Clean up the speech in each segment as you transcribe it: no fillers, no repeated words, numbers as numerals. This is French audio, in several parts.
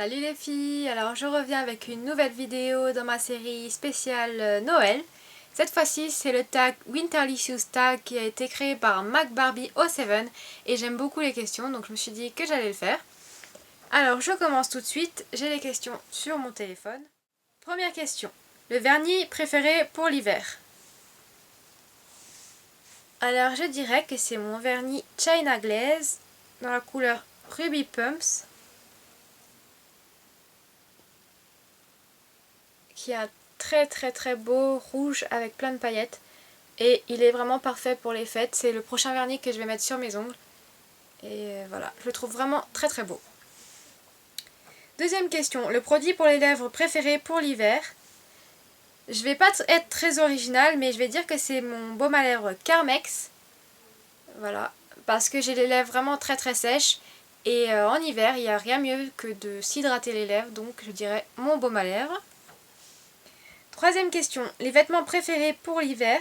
Salut les filles, alors je reviens avec une nouvelle vidéo dans ma série spéciale Noël. Cette fois-ci c'est le tag Winterlicious Tag qui a été créé par MacBarbie07 et j'aime beaucoup les questions donc je me suis dit que j'allais le faire. Alors je commence tout de suite, j'ai les questions sur mon téléphone. Première question, le vernis préféré pour l'hiver? Alors je dirais que c'est mon vernis China Glaze dans la couleur Ruby Pumps, qui a très beau rouge avec plein de paillettes et il est vraiment parfait pour les fêtes. C'est le prochain vernis que je vais mettre sur mes ongles et voilà, je le trouve vraiment très beau. Deuxième question, le produit pour les lèvres préféré pour l'hiver? Je vais pas être très originale mais je vais dire que c'est mon baume à lèvres Carmex, voilà, parce que j'ai les lèvres vraiment très sèches et en hiver il n'y a rien mieux que de s'hydrater les lèvres, donc je dirais mon baume à lèvres. Troisième question, les vêtements préférés pour l'hiver?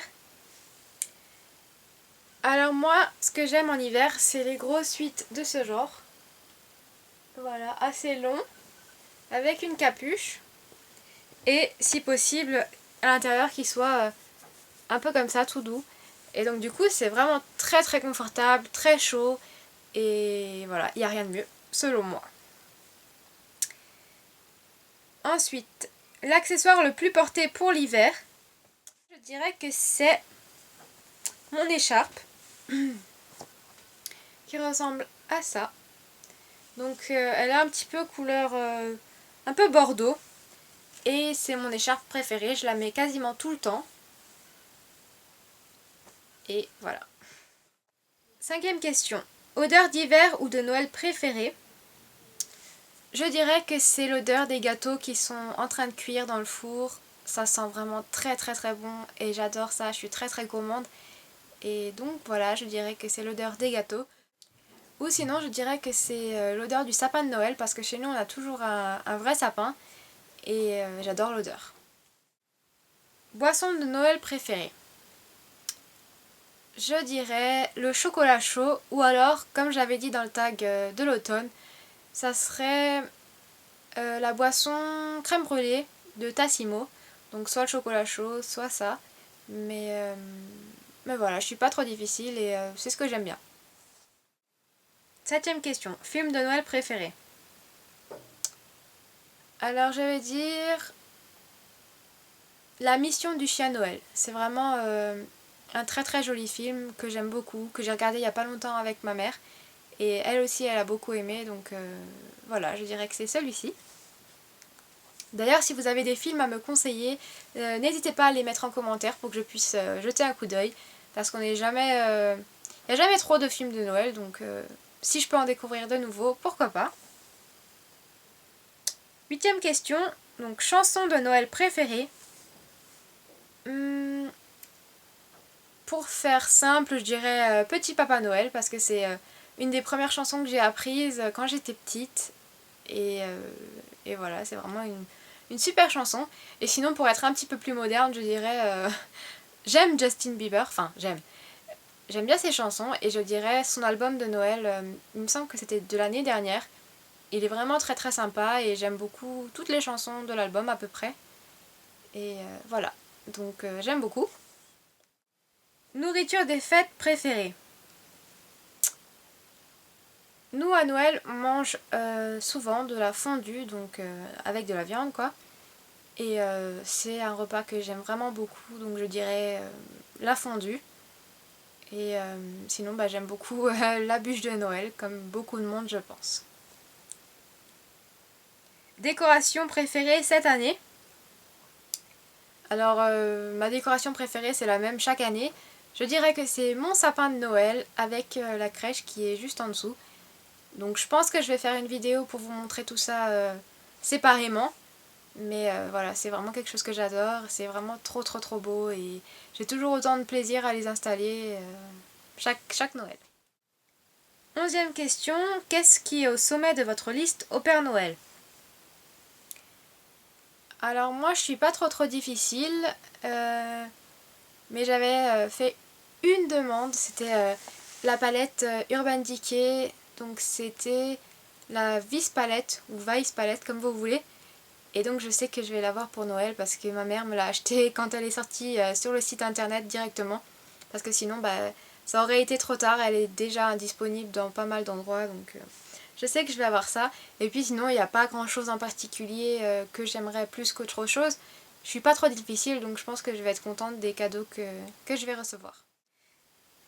Alors moi, ce que j'aime en hiver, c'est les grosses suites de ce genre. Voilà, assez long, avec une capuche. Et si possible, à l'intérieur qui soit un peu comme ça, tout doux. Et donc du coup, c'est vraiment très confortable, très chaud. Et voilà, il n'y a rien de mieux, selon moi. Ensuite, l'accessoire le plus porté pour l'hiver, je dirais que c'est mon écharpe. Qui ressemble à ça. Donc elle a un petit peu couleur un peu bordeaux et c'est mon écharpe préférée, je la mets quasiment tout le temps. Et voilà. Cinquième question, odeur d'hiver ou de Noël préférée? Je dirais que c'est l'odeur des gâteaux qui sont en train de cuire dans le four. Ça sent vraiment très bon et j'adore ça, je suis très gourmande. Et donc voilà, je dirais que c'est l'odeur des gâteaux. Ou sinon je dirais que c'est l'odeur du sapin de Noël parce que chez nous on a toujours un vrai sapin et j'adore l'odeur. Boisson de Noël préférée? Je dirais le chocolat chaud ou alors, comme j'avais dit dans le tag de l'automne, ça serait la boisson crème brûlée de Tassimo. Donc soit le chocolat chaud, soit ça. Mais voilà, je suis pas trop difficile et c'est ce que j'aime bien. Septième question, film de Noël préféré? Alors je vais dire La Mission du Chien Noël. C'est vraiment un très joli film que j'aime beaucoup, que j'ai regardé il n'y a pas longtemps avec ma mère. Et elle aussi elle a beaucoup aimé, donc voilà, je dirais que c'est celui-ci. D'ailleurs si vous avez des films à me conseiller, n'hésitez pas à les mettre en commentaire pour que je puisse jeter un coup d'œil. Parce qu'on n'est jamais... il n'y a jamais trop de films de Noël, donc si je peux en découvrir de nouveaux, pourquoi pas. Huitième question, donc chanson de Noël préférée. Pour faire simple, je dirais Petit Papa Noël parce que c'est une des premières chansons que j'ai apprises quand j'étais petite. Et voilà, c'est vraiment une super chanson. Et sinon, pour être un petit peu plus moderne, je dirais j'aime Justin Bieber, enfin j'aime bien ses chansons et je dirais son album de Noël, il me semble que c'était de l'année dernière. Il est vraiment très sympa et j'aime beaucoup toutes les chansons de l'album à peu près. Et voilà, donc j'aime beaucoup. Nourriture des fêtes préférée. Nous à Noël on mange souvent de la fondue, donc avec de la viande quoi. Et c'est un repas que j'aime vraiment beaucoup, donc je dirais la fondue. Et sinon bah, j'aime beaucoup la bûche de Noël, comme beaucoup de monde je pense. Décoration préférée cette année? Alors ma décoration préférée c'est la même chaque année. Je dirais que c'est mon sapin de Noël avec la crèche qui est juste en dessous. Donc je pense que je vais faire une vidéo pour vous montrer tout ça séparément. Mais voilà, c'est vraiment quelque chose que j'adore. C'est vraiment trop beau et j'ai toujours autant de plaisir à les installer chaque Noël. 11e question, qu'est-ce qui est au sommet de votre liste au Père Noël? Alors moi je suis pas trop difficile, mais j'avais fait une demande, c'était la palette Urban Decay, donc c'était la Vice Palette ou Vice Palette comme vous voulez. Et donc je sais que je vais l'avoir pour Noël parce que ma mère me l'a acheté quand elle est sortie sur le site internet directement. Parce que sinon ça aurait été trop tard, elle est déjà indisponible dans pas mal d'endroits. Donc je sais que je vais avoir ça. Et puis sinon il n'y a pas grand chose en particulier que j'aimerais plus qu'autre chose. Je suis pas trop difficile donc je pense que je vais être contente des cadeaux que je vais recevoir.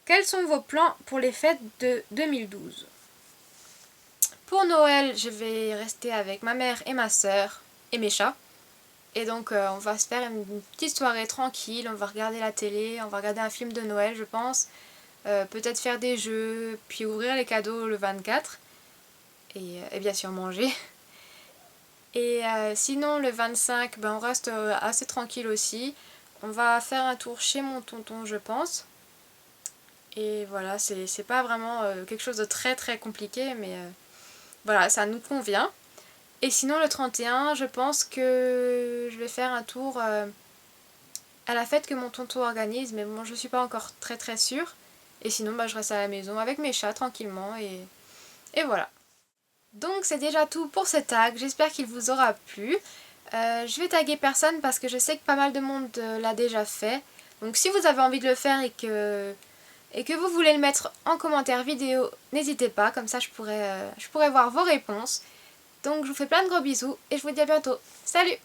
Quels sont vos plans pour les fêtes de 2012 ? Pour Noël, je vais rester avec ma mère et ma soeur et mes chats. Et donc on va se faire une petite soirée tranquille, on va regarder la télé, on va regarder un film de Noël je pense. Peut-être faire des jeux, puis ouvrir les cadeaux le 24. Et bien sûr manger. Et sinon le 25, on reste assez tranquille aussi. On va faire un tour chez mon tonton je pense. Et voilà, c'est pas vraiment quelque chose de très très compliqué, mais voilà, ça nous convient. Et sinon le 31, je pense que je vais faire un tour à la fête que mon tonton organise, mais bon, je suis pas encore très très sûre. Et sinon, je reste à la maison avec mes chats tranquillement et voilà. Donc c'est déjà tout pour ce tag, j'espère qu'il vous aura plu. Je vais taguer personne parce que je sais que pas mal de monde l'a déjà fait. Donc si vous avez envie de le faire et que vous voulez le mettre en commentaire vidéo, n'hésitez pas, comme ça je pourrais voir vos réponses. Donc je vous fais plein de gros bisous et je vous dis à bientôt. Salut!